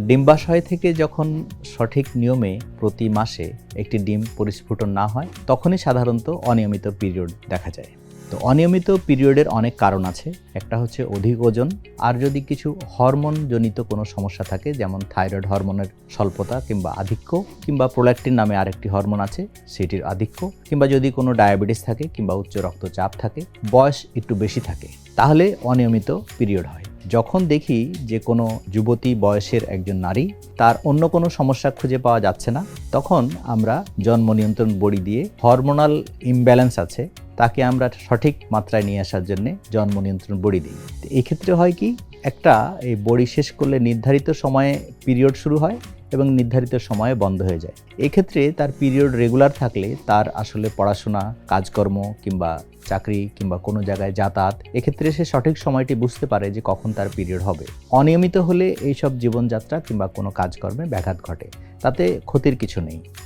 ডিম্বাশয় থেকে যখন সঠিক নিয়মে প্রতি মাসে একটি ডিম পরিস্ফুটন না হয় তখনই সাধারণত অনিয়মিত পিরিয়ড দেখা যায়। তো অনিয়মিত পিরিয়ডের অনেক কারণ আছে। একটা হচ্ছে অধিক ওজন, আর যদি কিছু হরমোনজনিত কোনো সমস্যা থাকে, যেমন থাইরয়েড হরমোনের স্বল্পতা কিংবা আধিক্য, কিংবা প্রোল্যাক্টিন নামে আরেকটি হরমোন আছে সেটির আধিক্য, কিংবা যদি কোনো ডায়াবেটিস থাকে কিংবা উচ্চ রক্তচাপ থাকে, বয়স একটু বেশি থাকে, তাহলে অনিয়মিত পিরিয়ড হয়। যখন দেখি যে কোনো যুবতী বয়সের একজন নারী তার অন্য কোনো সমস্যা খুঁজে পাওয়া যাচ্ছে না, তখন আমরা জন্ম নিয়ন্ত্রণ বড়ি দিয়ে হরমোনাল ইমব্যালেন্স আছে তাকে আমরা সঠিক মাত্রায় নিয়ে আসার জন্য জন্ম নিয়ন্ত্রণ বড়ি দিই। এই ক্ষেত্রে হয় কি, একটা এই বড়ি শেষ করলে নির্ধারিত সময়ে পিরিয়ড শুরু হয় এবং নির্ধারিত সময়ে বন্ধ হয়ে যায়। এক্ষেত্রে তার পিরিয়ড রেগুলার থাকলে তার আসলে পড়াশোনা, কাজকর্ম কিংবা চাকরি কিংবা কোনো জায়গায় যাতায়াত, এক্ষেত্রে সে সঠিক সময়টি বুঝতে পারে যে কখন তার পিরিয়ড হবে। অনিয়মিত হলে এইসব জীবনযাত্রা কিংবা কোনো কাজকর্মে ব্যাঘাত ঘটে, তাতে ক্ষতির কিছু নেই।